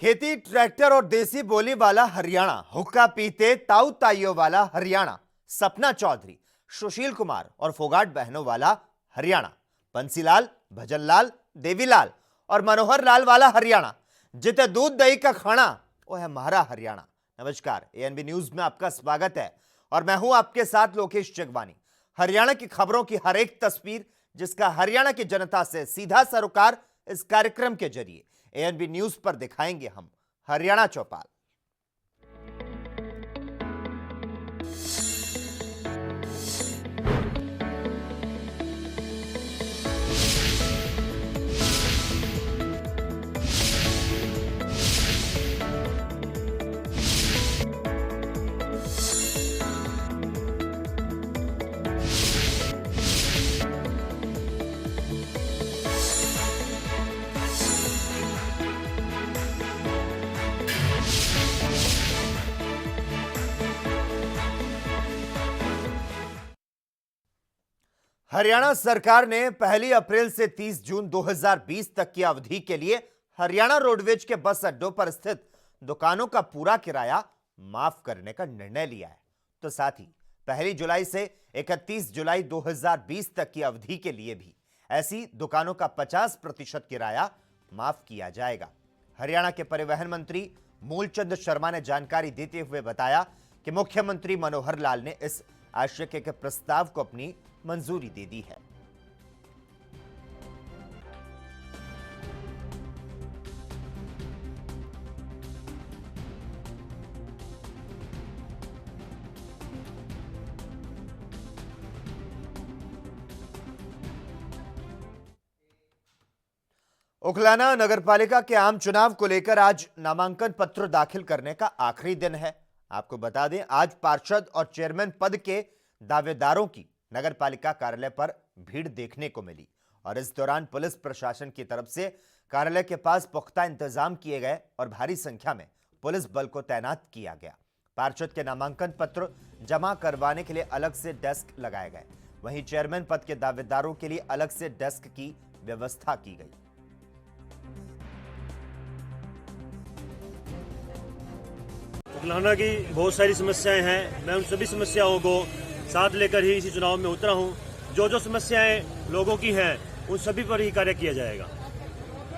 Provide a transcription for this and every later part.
खेती ट्रैक्टर और देसी बोली वाला हरियाणा, हुक्का पीते ताऊ ताइयों वाला हरियाणा, सपना चौधरी, सुशील कुमार और फोगाट बहनों वाला हरियाणा, बंसीलाल, भजनलाल, देवीलाल और मनोहर लाल वाला हरियाणा, जिते दूध दही का खाना वो है हमारा हरियाणा। नमस्कार, एएनबी न्यूज में आपका स्वागत है और मैं हूं आपके साथ लोकेश जगवानी। हरियाणा की खबरों की हर एक तस्वीर, जिसका हरियाणा की जनता से सीधा सरोकार, इस कार्यक्रम के जरिए एएनबी न्यूज पर दिखाएंगे हम हरियाणा चौपाल। हरियाणा सरकार ने 1 अप्रैल से 30 जून 2020 तक की अवधि के लिए हरियाणा रोडवेज के बस अड्डों पर स्थित दुकानों का पूरा किराया माफ करने का निर्णय लिया है। तो साथ ही 1 जुलाई से 31 जुलाई 2020 तक की अवधि के लिए भी ऐसी दुकानों का 50% किराया माफ किया जाएगा। हरियाणा के परिवहन मंत्री मूलचंद शर्मा ने जानकारी देते हुए बताया कि मुख्यमंत्री मनोहर लाल ने इस आशय के प्रस्ताव को अपनी मंजूरी दे दी है। उकलाना नगरपालिका के आम चुनाव को लेकर आज नामांकन पत्र दाखिल करने का आखिरी दिन है। आपको बता दें, आज पार्षद और चेयरमैन पद के दावेदारों की नगरपालिका कार्यालय पर भीड़ देखने को मिली और इस दौरान पुलिस प्रशासन की तरफ से कार्यालय के पास पुख्ता इंतजाम किए गए और भारी संख्या में पुलिस बल को तैनात किया गया। पार्षद के नामांकन पत्र जमा करवाने के लिए अलग से डेस्क लगाए गए, वहीं चेयरमैन पद के दावेदारों के लिए अलग से डेस्क की व्यवस्था की गई। उकलाना की बहुत सारी समस्याएं हैं। मैं उन सभी समस्याओं को साथ लेकर ही इसी चुनाव में उतरा हूं। जो समस्याएं लोगों की हैं उन सभी पर ही कार्य किया जाएगा।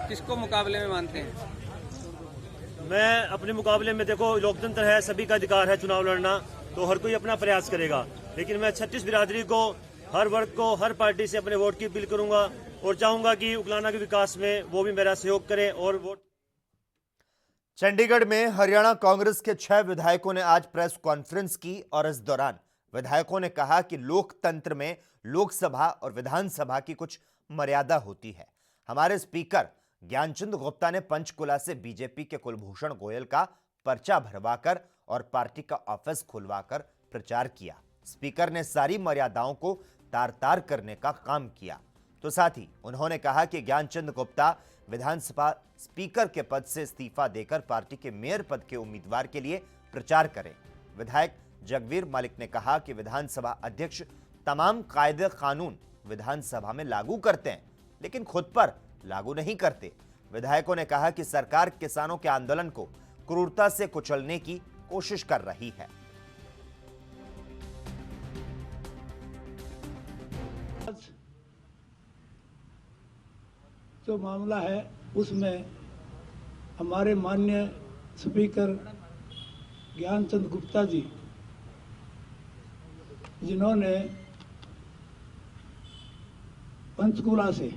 किसको मुकाबले में मानते हैं? मैं अपने मुकाबले में, देखो, लोकतंत्र है, सभी का अधिकार है चुनाव लड़ना, तो हर कोई अपना प्रयास करेगा, लेकिन मैं 36 बिरादरी को, हर वर्ग को, हर पार्टी से अपने वोट की अपील करूंगा और चाहूंगा कि उकलाना के विकास में वो भी मेरा सहयोग करें और वोट। चंडीगढ़ में हरियाणा कांग्रेस के 6 विधायकों ने आज प्रेस कॉन्फ्रेंस की और इस दौरान विधायकों ने कहा कि लोकतंत्र में लोकसभा और विधानसभा की कुछ मर्यादा होती है। हमारे स्पीकर ज्ञानचंद गुप्ता ने पंचकुला से बीजेपी के कुलभूषण गोयल का पर्चा भरवाकर और पार्टी का ऑफिस खुलवाकर प्रचार किया। स्पीकर ने सारी मर्यादाओं को तार-तार करने का काम किया। तो साथ ही उन्होंने कहा कि ज्ञानचंद गुप्ता विधानसभा स्पीकर के पद से इस्तीफा देकर पार्टी के मेयर पद के उम्मीदवार के लिए प्रचार करें। विधायक जगवीर मलिक ने कहा कि विधानसभा अध्यक्ष तमाम कायदे कानून विधानसभा में लागू करते हैं, लेकिन खुद पर लागू नहीं करते। विधायकों ने कहा कि सरकार किसानों के आंदोलन को क्रूरता से कुचलने की कोशिश कर रही है। जो मामला है उसमें हमारे माननीय स्पीकर ज्ञानचंद गुप्ता जी, जिन्होंने पंचकुला से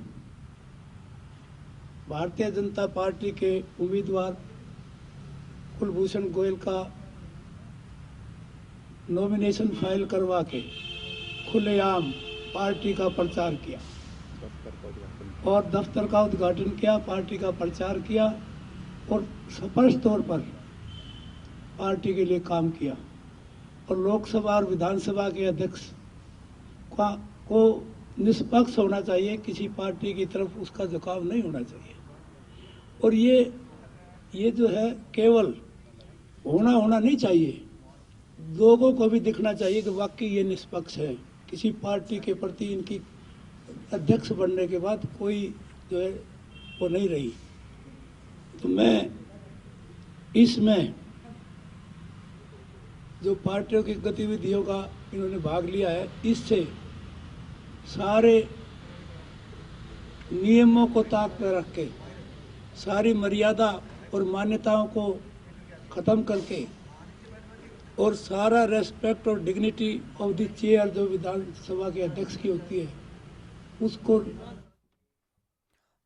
भारतीय जनता पार्टी के उम्मीदवार कुलभूषण गोयल का नॉमिनेशन फाइल करवा के खुलेआम पार्टी का प्रचार किया और दफ्तर का उद्घाटन किया, पार्टी का प्रचार किया और स्पष्ट तौर पर पार्टी के लिए काम किया और लोकसभा और विधानसभा के अध्यक्ष को निष्पक्ष होना चाहिए, किसी पार्टी की तरफ उसका झुकाव नहीं होना चाहिए। और ये जो है केवल होना नहीं चाहिए, लोगों को भी दिखना चाहिए कि वाकई ये निष्पक्ष है। किसी पार्टी के प्रति इनकी अध्यक्ष बनने के बाद कोई जो है वो नहीं रही। तो मैं इसमें जो पार्टियों की गतिविधियों का इन्होंने भाग लिया है, इससे सारे नियमों को ताक में रख के, सारी मर्यादा और मान्यताओं को खत्म करके और सारा रेस्पेक्ट और डिग्निटी ऑफ द चेयर जो विधानसभा के अध्यक्ष की होती है उसको।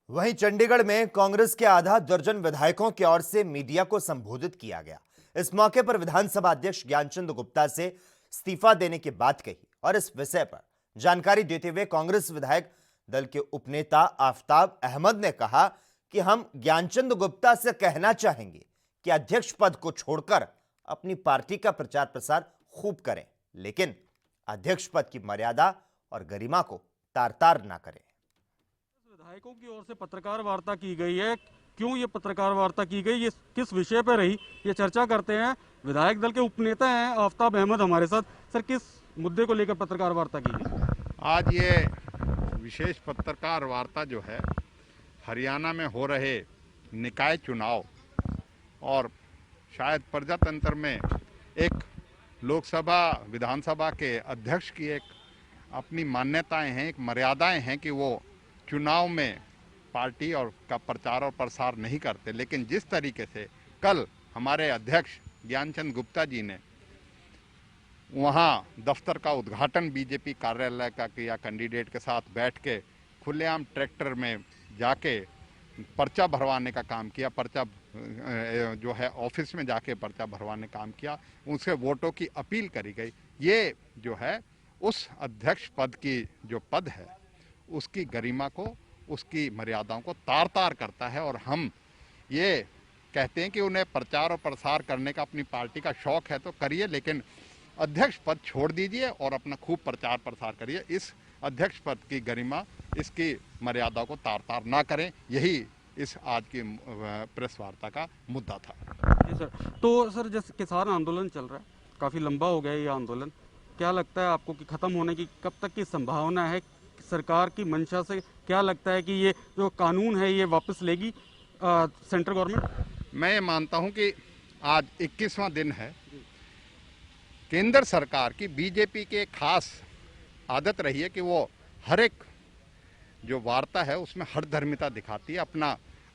वहीं चंडीगढ़ में कांग्रेस के आधा दर्जन विधायकों की ओर से मीडिया को संबोधित किया गया। इस मौके पर विधानसभा अध्यक्ष ज्ञानचंद गुप्ता से इस्तीफा देने की बात कही और इस विषय पर जानकारी देते हुए कांग्रेस विधायक दल के उपनेता आफ्ताब अहमद ने कहा कि हम ज्ञानचंद गुप्ता से कहना चाहेंगे कि अध्यक्ष पद को छोड़कर अपनी पार्टी का प्रचार प्रसार खूब करें, लेकिन अध्यक्ष पद की मर्यादा और गरिमा को तार-तार ना करें। विधायकों की ओर से पत्रकार वार्ता की गई है। क्यों ये पत्रकार वार्ता की गई, ये किस विषय पर रही, ये चर्चा करते हैं। विधायक दल के उपनेता हैं आफ्ताब अहमद हमारे साथ। सर, किस मुद्दे को लेकर पत्रकार वार्ता की गई? आज ये विशेष पत्रकार वार्ता जो है हरियाणा में हो रहे निकाय चुनाव और शायद प्रजातंत्र में एक लोकसभा विधानसभा के अध्यक्ष की एक अपनी मान्यताएं हैं, एक मर्यादाएं हैं कि वो चुनाव में पार्टी और का प्रचार और प्रसार नहीं करते। लेकिन जिस तरीके से कल हमारे अध्यक्ष ज्ञानचंद गुप्ता जी ने वहाँ दफ्तर का उद्घाटन बीजेपी कार्यालय का किया, कैंडिडेट के साथ बैठ के खुलेआम ट्रैक्टर में जाके पर्चा भरवाने का काम किया, पर्चा जो है ऑफिस में जाके पर्चा भरवाने का काम किया, उनसे वोटों की अपील करी गई। ये जो है उस अध्यक्ष पद की जो पद है उसकी गरिमा को, उसकी मर्यादाओं को तार तार करता है। और हम ये कहते हैं कि उन्हें प्रचार और प्रसार करने का अपनी पार्टी का शौक है तो करिए, लेकिन अध्यक्ष पद छोड़ दीजिए और अपना खूब प्रचार प्रसार करिए। इस अध्यक्ष पद की गरिमा, इसकी मर्यादा को तार तार ना करें, यही इस आज की प्रेस वार्ता का मुद्दा था। जी सर। तो सर, जैसे किसान आंदोलन चल रहा है, काफ़ी लंबा हो गया ये आंदोलन, क्या लगता है आपको कि ख़त्म होने की कब तक की संभावना है? सरकार की मंशा से क्या लगता है कि ये जो कानून है ये वापस लेगी सेंट्रल गवर्नमेंट? मैं ये मानता हूं कि आज 21वां दिन है। केंद्र सरकार की, बीजेपी की एक खास आदत रही है कि वो हर एक जो वार्ता है उसमें हठधर्मिता दिखाती है,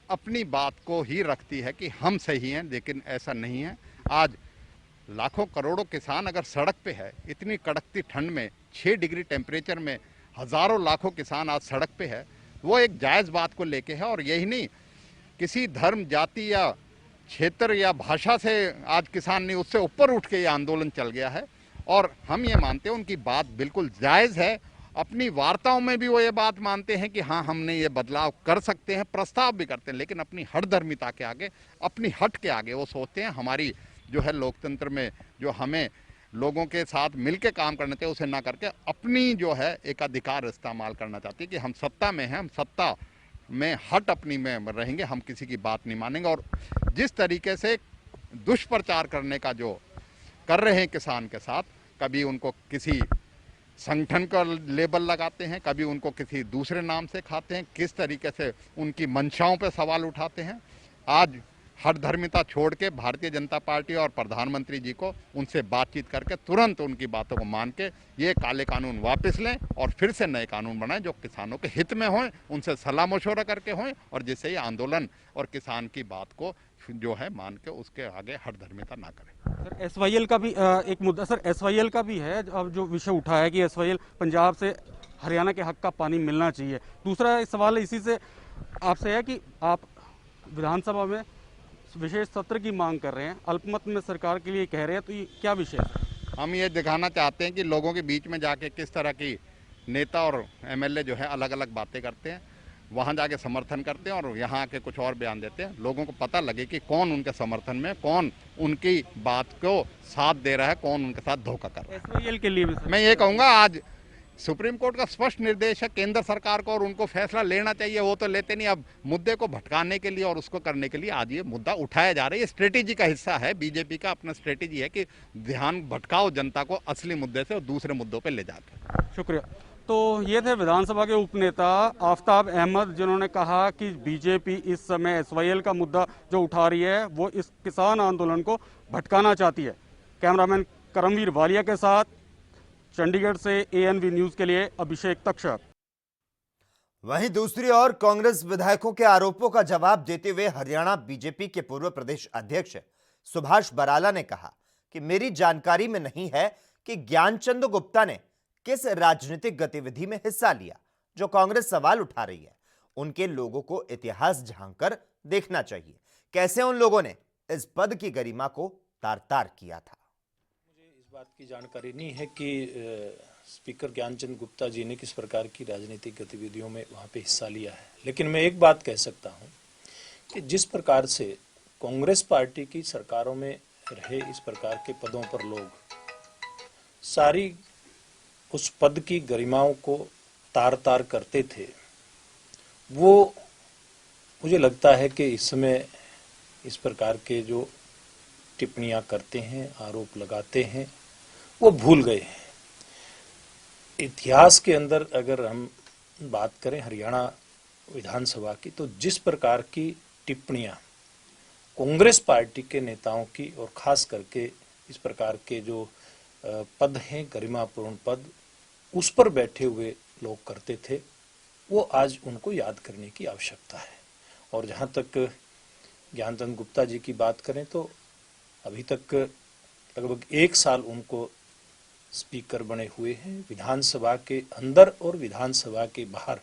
अपनी बात को ही रखती है कि हम सही हैं, लेकिन ऐसा नहीं है। आज लाखों करोड़ों किसान अगर सड़क पे है, इतनी कड़कती ठंड में 6 डिग्री टेम्परेचर में हजारों लाखों किसान आज सड़क पे है, वो एक जायज़ बात को लेके है। और यही नहीं, किसी धर्म, जाति या क्षेत्र या भाषा से आज किसान नहीं, उससे ऊपर उठ के ये आंदोलन चल गया है। और हम ये मानते हैं उनकी बात बिल्कुल जायज़ है। अपनी वार्ताओं में भी वो ये बात मानते हैं कि हाँ, हमने ये बदलाव कर सकते हैं, प्रस्ताव भी करते हैं, लेकिन अपनी हठधर्मिता के आगे, अपनी हट के आगे वो सोचते हैं हमारी जो है लोकतंत्र में जो हमें लोगों के साथ मिलकर काम करना चाहिए उसे ना करके अपनी जो है एक अधिकार इस्तेमाल करना चाहती है कि हम सत्ता में हैं, हम सत्ता में हट अपनी में रहेंगे, हम किसी की बात नहीं मानेंगे। और जिस तरीके से दुष्प्रचार करने का जो कर रहे हैं किसान के साथ, कभी उनको किसी संगठन का लेबल लगाते हैं, कभी उनको किसी दूसरे नाम से खाते हैं, किस तरीके से उनकी मंशाओं पर सवाल उठाते हैं। आज हठधर्मिता छोड़ के भारतीय जनता पार्टी और प्रधानमंत्री जी को उनसे बातचीत करके तुरंत उनकी बातों को मान के ये काले कानून वापस लें और फिर से नए कानून बनाएं जो किसानों के हित में हों, उनसे सलाह मशवरा करके हों, और जिससे ये आंदोलन और किसान की बात को जो है मान के उसके आगे हठधर्मिता ना करें। सर, एसवाईएल का भी एक मुद्दा, सर एसवाईएल का भी है, अब जो विषय उठा है कि एसवाईएल पंजाब से हरियाणा के हक का पानी मिलना चाहिए। दूसरा सवाल इसी से आपसे है कि आप विधानसभा में विशेष सत्र की मांग कर रहे हैं, अल्पमत में सरकार के लिए कह रहे हैं, तो ये क्या विषय है? हम ये दिखाना चाहते हैं कि लोगों के बीच में जाके किस तरह की नेता और एमएलए जो है अलग अलग बातें करते हैं, वहाँ जाके समर्थन करते हैं और यहाँ आके कुछ और बयान देते हैं। लोगों को पता लगे कि कौन उनके समर्थन में, कौन उनकी बात को साथ दे रहा है, कौन उनके साथ धोखा कर रहा है। एसवाईएल के लिए भी मैं ये कहूँगा, आज सुप्रीम कोर्ट का स्पष्ट निर्देश है केंद्र सरकार को और उनको फैसला लेना चाहिए, वो तो लेते नहीं। अब मुद्दे को भटकाने के लिए और उसको करने के लिए आज ये मुद्दा उठाया जा रहा है। ये स्ट्रेटेजी का हिस्सा है, बीजेपी का अपना स्ट्रेटेजी है कि ध्यान भटकाओ जनता को असली मुद्दे से और दूसरे मुद्दों पे ले जाकर। शुक्रिया। तो ये थे विधानसभा के उपनेता आफ्ताब अहमद, जिन्होंने कहा कि बीजेपी इस समय एसवाईएल का मुद्दा जो उठा रही है वो इस किसान आंदोलन को भटकाना चाहती है। कैमरामैन करमवीर वालिया के साथ चंडीगढ़ से एएनवी न्यूज के लिए अभिषेक तक्षक। वहीं दूसरी ओर कांग्रेस विधायकों के आरोपों का जवाब देते हुए हरियाणा बीजेपी के पूर्व प्रदेश अध्यक्ष सुभाष बराला ने कहा कि मेरी जानकारी में नहीं है कि ज्ञानचंद गुप्ता ने किस राजनीतिक गतिविधि में हिस्सा लिया जो कांग्रेस सवाल उठा रही है। उनके लोगों को इतिहास झांककर देखना चाहिए, कैसे उन लोगों ने इस पद की गरिमा को तार-तार किया था। मुझे इस बात की जानकारी नहीं है कि स्पीकर ज्ञानचंद गुप्ता जी ने किस प्रकार की राजनीतिक गतिविधियों में वहाँ पे हिस्सा लिया है, लेकिन मैं एक बात कह सकता हूँ कि जिस प्रकार से कांग्रेस पार्टी की सरकारों में रहे इस प्रकार के पदों पर लोग सारी उस पद की गरिमाओं को तार-तार करते थे, वो मुझे लगता है कि इस समय इस प्रकार के जो टिप्पणियां करते हैं, आरोप लगाते हैं, वो भूल गए हैं। इतिहास के अंदर अगर हम बात करें हरियाणा विधानसभा की, तो जिस प्रकार की टिप्पणियां कांग्रेस पार्टी के नेताओं की और खास करके इस प्रकार के जो पद हैं गरिमापूर्ण पद, उस पर बैठे हुए लोग करते थे, वो आज उनको याद करने की आवश्यकता है। और जहां तक ज्ञानचंद गुप्ता जी की बात करें तो अभी तक लगभग 1 साल उनको स्पीकर बने हुए हैं विधानसभा के अंदर और विधानसभा के बाहर।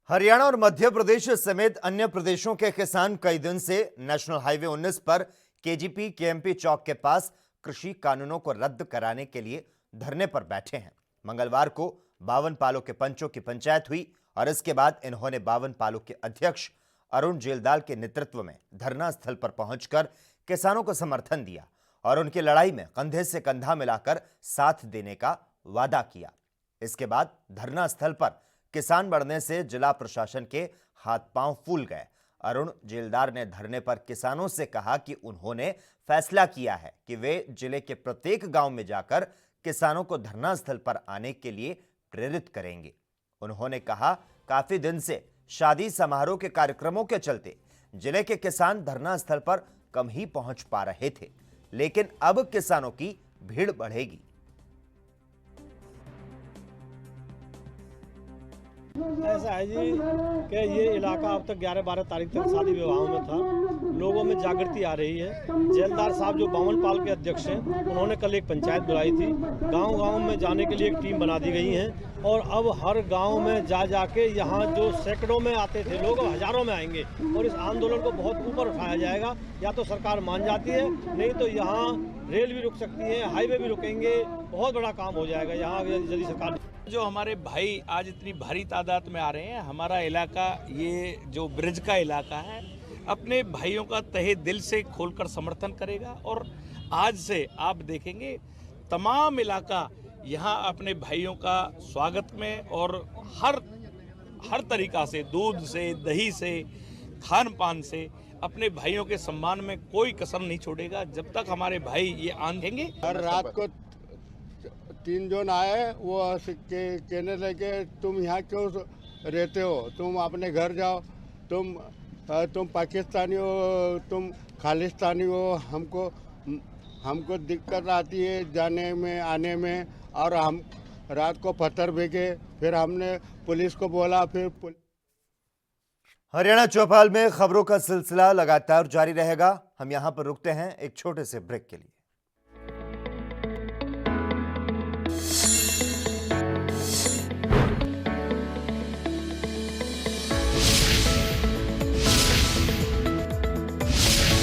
हरियाणा और मध्य प्रदेश समेत अन्य प्रदेशों के किसान कई दिन से नेशनल हाईवे 19 पर केजीपी केएमपी चौक के पास कृषि कानूनों को रद्द कराने के लिए धरने पर बैठे हैं। मंगलवार को 52 पालों के पंचों की पंचायत हुई और इसके बाद इन्होंने 52 पालों के अध्यक्ष अरुण जेलदाल के नेतृत्व में धरना स्थल पर पहुंचकर किसानों को समर्थन दिया और उनकी लड़ाई में कंधे से कंधा मिलाकर साथ देने का वादा किया। इसके बाद धरना स्थल पर किसान बढ़ने से जिला प्रशासन के हाथ पांव फूल गए। अरुण जेलदार ने धरने पर किसानों से कहा कि उन्होंने फैसला किया है कि वे जिले के प्रत्येक गांव में जाकर किसानों को धरना स्थल पर आने के लिए प्रेरित करेंगे। उन्होंने कहा, काफी दिन से शादी समारोह के कार्यक्रमों के चलते जिले के किसान धरना स्थल पर कम ही पहुंच पा रहे थे, लेकिन अब किसानों की भीड़ बढ़ेगी। ऐसा है जी कि ये इलाका अब तक 11-12 तारीख तक शादी विवाहों में था। लोगों में जागृति आ रही है। जेलदार साहब जो 52 पाल के अध्यक्ष हैं, उन्होंने कल एक पंचायत बुलाई थी। गांव-गांव में जाने के लिए एक टीम बना दी गई है और अब हर गांव में जाके यहाँ जो सैकड़ों में आते थे लोग, अब हजारों में आएंगे और इस आंदोलन को बहुत ऊपर उठाया जाएगा। या तो सरकार मान जाती है, नहीं तो यहाँ रेल भी रुक सकती है, हाईवे भी रुकेंगे, बहुत बड़ा काम हो जाएगा यहाँ यदि सरकार। जो हमारे भाई आज इतनी भारी तादाद में आ रहे हैं, हमारा इलाका ये जो ब्रिज का इलाका है अपने भाइयों का तहे दिल से खोलकर समर्थन करेगा और आज से आप देखेंगे तमाम इलाका यहाँ अपने भाइयों का स्वागत में और हर तरीका से, दूध से, दही से, खान पान से अपने भाइयों के सम्मान में कोई कसर नहीं छोड़ेगा जब तक हमारे भाई ये आंखेंगे। हर रात को 3 जन आए, वो कहने लगे तुम यहाँ क्यों रहते हो, तुम अपने घर जाओ, तुम पाकिस्तानी हो, तुम खालिस्तानी हो, हमको दिक्कत आती है जाने में आने में। और हम रात को पत्थर फेंके, फिर हमने पुलिस को बोला, फिर हरियाणा चौपाल में खबरों का सिलसिला लगातार जारी रहेगा। हम यहां पर रुकते हैं एक छोटे से ब्रेक के लिए।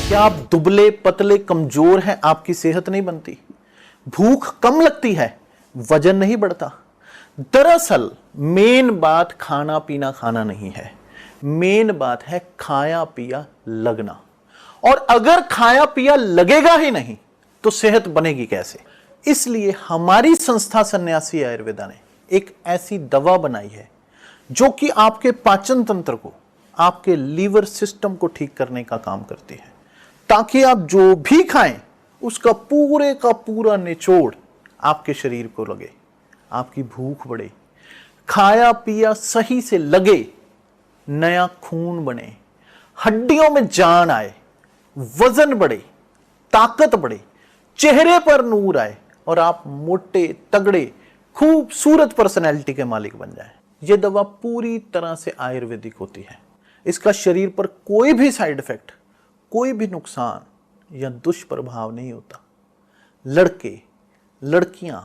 क्या आप दुबले पतले कमजोर हैं, आपकी सेहत नहीं बनती, भूख कम लगती है, वजन नहीं बढ़ता? दरअसल मेन बात खाना पीना खाना नहीं है, मेन बात है खाया पिया लगना। और अगर खाया पिया लगेगा ही नहीं तो सेहत बनेगी कैसे? इसलिए हमारी संस्था सन्यासी आयुर्वेदा ने एक ऐसी दवा बनाई है जो कि आपके पाचन तंत्र को, आपके लीवर सिस्टम को ठीक करने का काम करती है, ताकि आप जो भी खाएं उसका पूरे का पूरा निचोड़ आपके शरीर को लगे, आपकी भूख बढ़े, खाया पिया सही से लगे, नया खून बने, हड्डियों में जान आए, वजन बढ़े, ताकत बढ़े, चेहरे पर नूर आए और आप मोटे तगड़े खूबसूरत पर्सनैलिटी के मालिक बन जाए। यह दवा पूरी तरह से आयुर्वेदिक होती है। इसका शरीर पर कोई भी साइड इफेक्ट, कोई भी नुकसान या दुष्प्रभाव नहीं होता। लड़के लड़कियां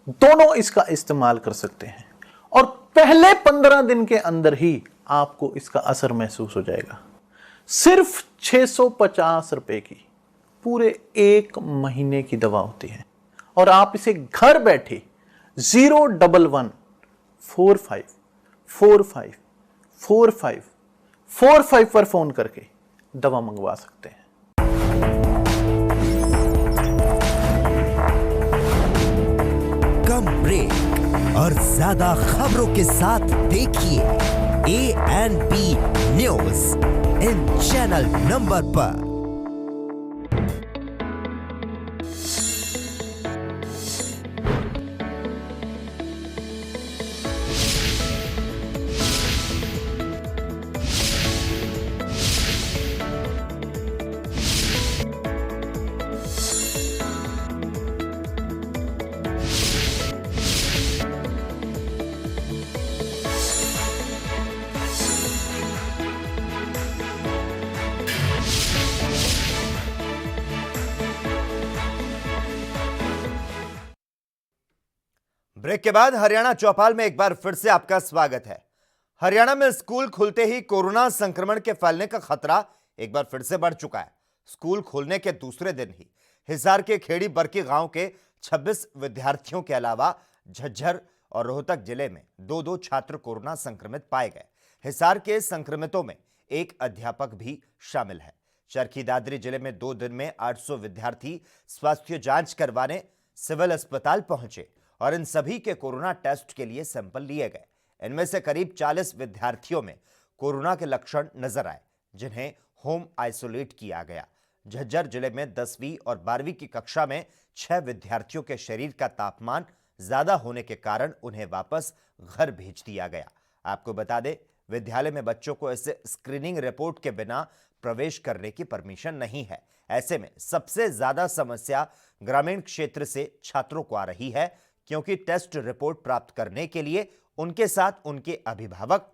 दोनों इसका इस्तेमाल कर सकते हैं और पहले 15 दिन के अंदर ही आपको इसका असर महसूस हो जाएगा। सिर्फ 650 रुपए की पूरे 1 महीने की दवा होती है और आप इसे घर बैठे 01145454545 पर फोन करके दवा मंगवा सकते हैं। कम ब्रेक और ज्यादा खबरों के साथ देखिए ANP news in channel number पर। ब्रेक के बाद हरियाणा चौपाल में एक बार फिर से आपका स्वागत है। हरियाणा में स्कूल खुलते ही कोरोना संक्रमण के फैलने का खतरा एक बार फिर से बढ़ चुका है। स्कूल खुलने के दूसरे दिन ही हिसार के खेड़ी बरकी गांव के 26 विद्यार्थियों के अलावा झज्जर और रोहतक जिले में 2-2 छात्र कोरोना संक्रमित पाए गए। हिसार के संक्रमितों में एक अध्यापक भी शामिल है। चरखी दादरी जिले में 2 दिन में 800 विद्यार्थी स्वास्थ्य जांच करवाने सिविल अस्पताल पहुंचे और इन सभी के कोरोना टेस्ट के लिए सैंपल लिए गए। इनमें से करीब 40 विद्यार्थियों में कोरोना के लक्षण नजर आए, जिन्हें होम आइसोलेट किया गया। झज्जर जिले में 10वीं और 12वीं की कक्षा में 6 विद्यार्थियों के शरीर का तापमान ज्यादा होने के कारण उन्हें वापस घर भेज दिया गया। आपको बता दें, विद्यालय में बच्चों को इस स्क्रीनिंग रिपोर्ट के बिना प्रवेश करने की परमिशन नहीं है। ऐसे में सबसे ज्यादा समस्या ग्रामीण क्षेत्र से छात्रों को आ रही है, क्योंकि टेस्ट रिपोर्ट प्राप्त करने के लिए उनके साथ उनके अभिभावक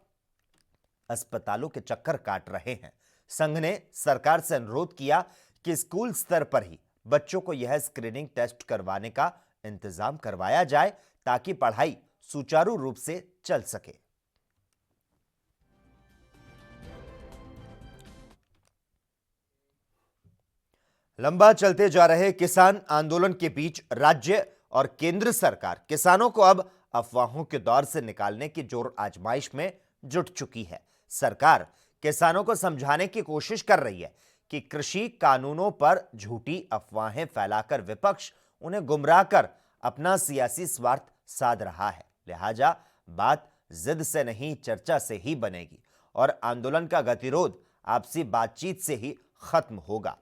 अस्पतालों के चक्कर काट रहे हैं। संघ ने सरकार से अनुरोध किया कि स्कूल स्तर पर ही बच्चों को यह स्क्रीनिंग टेस्ट करवाने का इंतजाम करवाया जाए, ताकि पढ़ाई सुचारू रूप से चल सके। लंबा चलते जा रहे किसान आंदोलन के बीच राज्य और केंद्र सरकार किसानों को अब अफवाहों के दौर से निकालने की जोर आजमाइश में जुट चुकी है। सरकार किसानों को समझाने की कोशिश कर रही है कि कृषि कानूनों पर झूठी अफवाहें फैलाकर विपक्ष उन्हें गुमराह कर अपना सियासी स्वार्थ साध रहा है। लिहाजा बात जिद से नहीं, चर्चा से ही बनेगी और आंदोलन का गतिरोध आपसी बातचीत से ही खत्म होगा।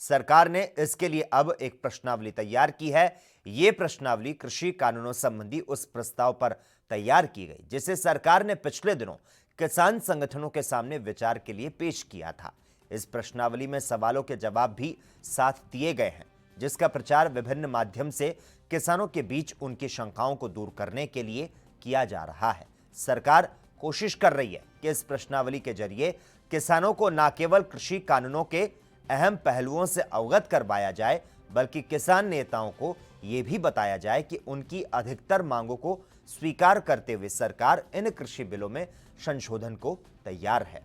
सरकार ने इसके लिए अब एक प्रश्नावली तैयार की है। यह प्रश्नावली कृषि कानूनों संबंधी उस प्रस्ताव पर तैयार की गई, जिसे सरकार ने पिछले दिनों किसान संगठनों के सामने विचार के लिए पेश किया था। इस प्रश्नावली में सवालों के जवाब भी साथ दिए गए हैं, जिसका प्रचार विभिन्न माध्यम से किसानों के बीच उनकी शंकाओं को दूर करने के लिए किया जा रहा है। सरकार कोशिश कर रही है कि इस प्रश्नावली के जरिए किसानों को न केवल कृषि कानूनों के अहम पहलुओं से अवगत करवाया जाए, बल्कि किसान नेताओं को यह भी बताया जाए कि उनकी अधिकतर मांगों को स्वीकार करते हुए सरकार इन कृषि बिलों में संशोधन को तैयार है।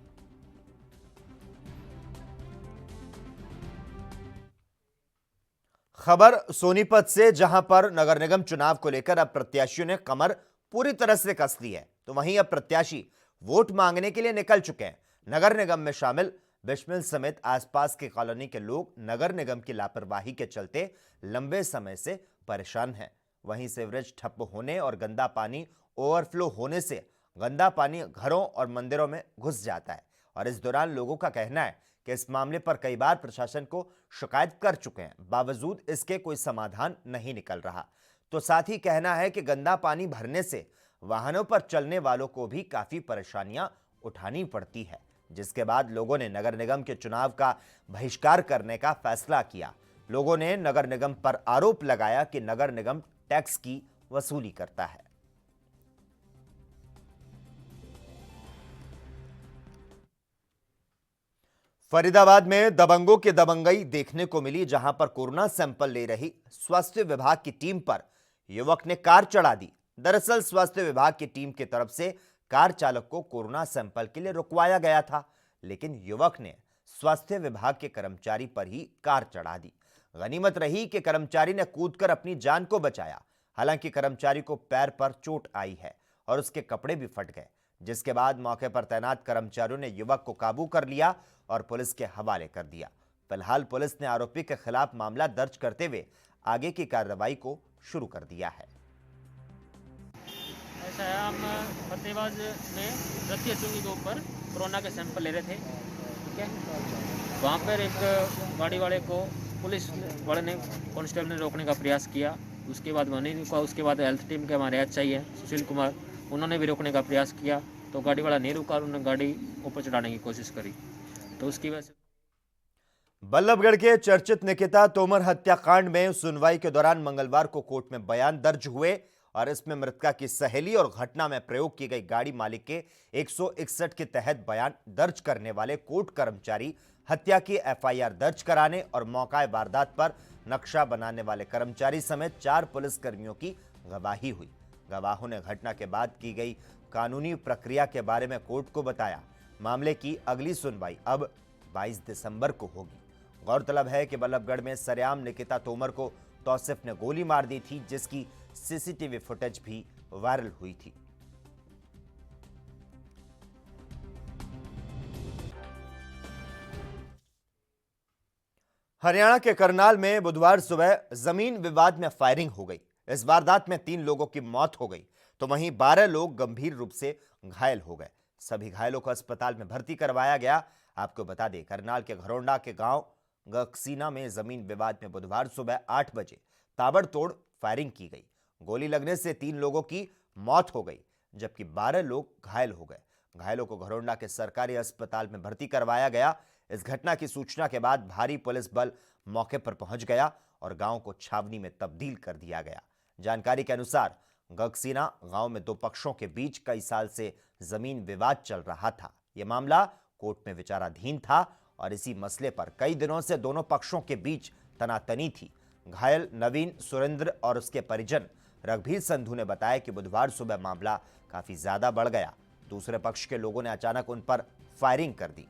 खबर सोनीपत से, जहां पर नगर निगम चुनाव को लेकर अब प्रत्याशियों ने कमर पूरी तरह से कस ली है, तो वहीं अब प्रत्याशी वोट मांगने के लिए निकल चुके हैं। नगर निगम में शामिल बिस्मिल समेत आसपास की कॉलोनी के लोग नगर निगम की लापरवाही के चलते लंबे समय से परेशान हैं। वहीं सीवरेज ठप्प होने और गंदा पानी ओवरफ्लो होने से गंदा पानी घरों और मंदिरों में घुस जाता है और इस दौरान लोगों का कहना है कि इस मामले पर कई बार प्रशासन को शिकायत कर चुके हैं, बावजूद इसके कोई समाधान नहीं निकल रहा। तो साथ ही कहना है कि गंदा पानी भरने से वाहनों पर चलने वालों को भी काफी परेशानियां उठानी पड़ती है, जिसके बाद लोगों ने नगर निगम के चुनाव का बहिष्कार करने का फैसला किया। लोगों ने नगर निगम पर आरोप लगाया कि नगर निगम टैक्स की वसूली करता है। फरीदाबाद में दबंगों की दबंगई देखने को मिली, जहां पर कोरोना सैंपल ले रही स्वास्थ्य विभाग की टीम पर युवक ने कार चढ़ा दी। दरअसल स्वास्थ्य विभाग की टीम की तरफ से कार चालक को कोरोना सैंपल के लिए रुकवाया गया था, लेकिन युवक ने स्वास्थ्य विभाग के कर्मचारी पर ही कार चढ़ा दी। गनीमत रही कि कर्मचारी ने कूदकर अपनी जान को बचाया। हालांकि कर्मचारी को पैर पर चोट आई है और उसके कपड़े भी फट गए, जिसके बाद मौके पर तैनात कर्मचारियों ने युवक को काबू कर लिया और पुलिस के हवाले कर दिया। फिलहाल पुलिस ने आरोपी के खिलाफ मामला दर्ज करते हुए आगे की कार्रवाई को शुरू कर दिया है। ऐसा है, हम फतेहाबाद में रतिया चुंगी के ऊपर कोरोना के सैंपल ले रहे थे, ठीक है। वहाँ पर एक गाड़ी वाले को पुलिस वाले ने, कांस्टेबल ने रोकने का प्रयास किया। उसके बाद वह नहीं रुका। उसके बाद हेल्थ टीम के हमारे एचआई है सुशील कुमार, उन्होंने भी रोकने का प्रयास किया, तो गाड़ी वाला नहीं रुका और उन्होंने गाड़ी ऊपर चढ़ाने की कोशिश करी, तो उसकी वजह से। बल्लभगढ़ के चर्चित निकिता तोमर हत्याकांड में सुनवाई के दौरान मंगलवार को कोर्ट में बयान दर्ज हुए और इसमें मृतका की सहेली और घटना में प्रयोग की गई गाड़ी मालिक के 161 के तहत बयान दर्ज करने वाले कोर्ट कर्मचारी, हत्या की एफआईआर दर्ज कराने और मौका वारदात पर नक्शा बनाने वाले कर्मचारी समेत 4 पुलिसकर्मियों की गवाही हुई। गवाहों ने घटना के बाद की गई कानूनी प्रक्रिया के बारे में कोर्ट को बताया। मामले की अगली सुनवाई अब 22 दिसंबर को होगी। गौरतलब है कि बल्लभगढ़ में सरेआम निकिता तोमर को तौसिफ ने गोली मार दी थी, जिसकी सीसीटीवी फुटेज भी वायरल हुई थी। हरियाणा के करनाल में बुधवार सुबह जमीन विवाद में फायरिंग हो गई। इस वारदात में 3 लोगों की मौत हो गई, तो वहीं 12 लोग गंभीर रूप से घायल हो गए। सभी घायलों को अस्पताल में भर्ती करवाया गया। आपको बता दें, करनाल के घरोंडा के गांव गक्सीना में जमीन विवाद में बुधवार सुबह 8 बजे ताबड़तोड़ फायरिंग की गई। गोली लगने से 3 लोगों की मौत हो गई, जबकि 12 लोग घायल हो गए। घायलों को घरोंडा के सरकारी अस्पताल में भर्ती करवाया गया। इस घटना की सूचना के बाद भारी पुलिस बल मौके पर पहुंच गया और गांव को छावनी में तब्दील कर दिया गया। जानकारी के अनुसार गक्सीना गांव में 2 पक्षों के बीच कई साल से जमीन विवाद चल रहा था। यह मामला कोर्ट में विचाराधीन था और इसी मसले पर कई दिनों से दोनों पक्षों के बीच तनातनी थी। घायल नवीन सुरेंद्र और उसके परिजन रघुवीर संधू ने बताया कि बुधवार सुबह मामला काफी ज्यादा बढ़ गया। दूसरे पक्ष के लोगों ने अचानक उन पर फायरिंग कर दी।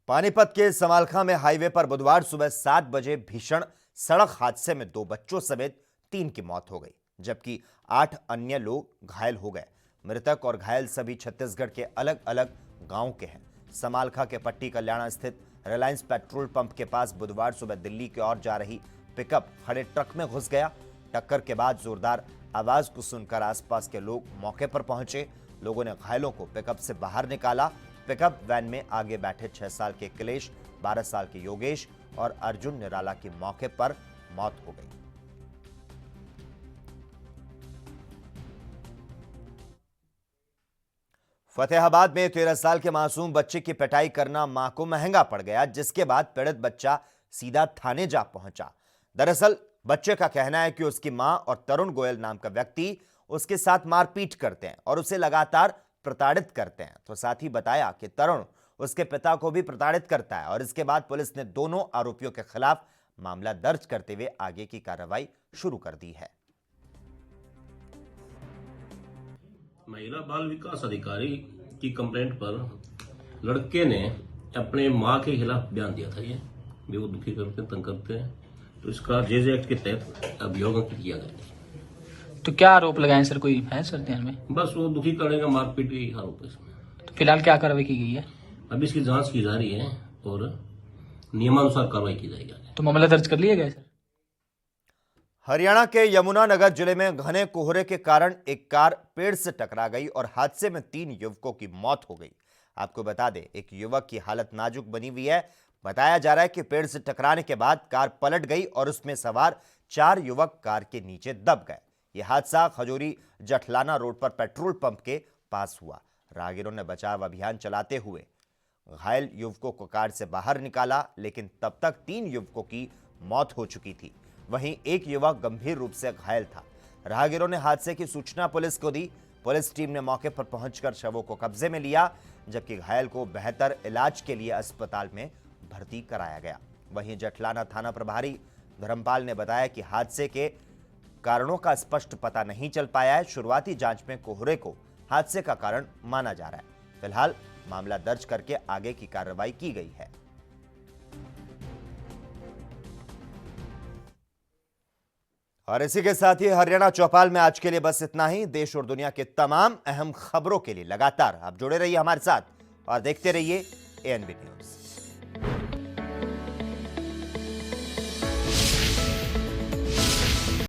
पानीपत के समालखा में हाईवे पर बुधवार सुबह 7 बजे भीषण सड़क हादसे में 2 बच्चों समेत 3 की मौत हो गई, जबकि 8 अन्य लोग घायल हो गए। मृतक और घायल सभी छत्तीसगढ़ के अलग अलग गांव के हैं। समालखा के पट्टी कल्याणा स्थित रिलायंस पेट्रोल पंप के पास बुधवार सुबह दिल्ली की ओर जा रही पिकअप खड़े ट्रक में घुस गया। टक्कर के बाद जोरदार आवाज को सुनकर आसपास के लोग मौके पर पहुंचे। लोगों ने घायलों को पिकअप से बाहर निकाला। पिकअप वैन में आगे बैठे 6 साल के अखिलेश, 12 साल के योगेश और अर्जुन निराला की मौके पर मौत हो गई। फतेहाबाद में 13 साल के मासूम बच्चे की पिटाई करना मां को महंगा पड़ गया, जिसके बाद पीड़ित बच्चा सीधा थाने जा पहुंचा। दरअसल बच्चे का कहना है कि उसकी मां और तरुण गोयल नाम का व्यक्ति उसके साथ मारपीट करते हैं और उसे लगातार प्रताड़ित करते हैं। तो साथ ही बताया कि तरुण उसके पिता को भी प्रताड़ित करता है और इसके बाद पुलिस ने दोनों आरोपियों के खिलाफ मामला दर्ज करते हुए आगे की कार्रवाई शुरू कर दी है। महिला बाल विकास अधिकारी की कंप्लेंट पर लड़के ने अपने मां के खिलाफ बयान दिया था। ये भी वो दुखी करते, तंग करते हैं, तो इसका जेजे एक्ट के तहत अभियोग अंकित किया गया। तो क्या आरोप लगाए सर, कोई है सर ध्यान में? बस वो दुखी करने का मारपीट की आरोप है इसमें। तो फिलहाल क्या कार्रवाई की गई है? अभी इसकी जांच की जा रही है और नियमानुसार कार्रवाई की जाएगी। तो मामला दर्ज कर लिया गया सर? हरियाणा के यमुनानगर जिले में घने कोहरे के कारण एक कार पेड़ से टकरा गई और हादसे में 3 युवकों की मौत हो गई। आपको बता दें, एक युवक की हालत नाजुक बनी हुई है। बताया जा रहा है कि पेड़ से टकराने के बाद कार पलट गई और उसमें सवार 4 युवक कार के नीचे दब गए। यह हादसा खजूरी जठलाना रोड पर पेट्रोल पंप के पास हुआ। राहगीरों ने बचाव अभियान चलाते हुए घायल युवकों को कार से बाहर निकाला, लेकिन तब तक 3 युवकों की मौत हो चुकी थी। वहीं एक युवक गंभीर रूप से घायल था। राहगीरों ने हादसे की सूचना पुलिस को दी। पुलिस टीम ने मौके पर पहुंचकर शवों को कब्जे में लिया, जबकि घायल को बेहतर इलाज के लिए अस्पताल में भर्ती कराया गया। वहीं जठलाना थाना प्रभारी धर्मपाल ने बताया कि हादसे के कारणों का स्पष्ट पता नहीं चल पाया है। शुरुआती जांच में कोहरे को हादसे का कारण माना जा रहा है। फिलहाल मामला दर्ज करके आगे की कार्रवाई की गई है। और इसी के साथ ही हरियाणा चौपाल में आज के लिए बस इतना ही। देश और दुनिया के तमाम अहम खबरों के लिए लगातार आप जुड़े रहिए हमारे साथ और देखते रहिए ANB न्यूज।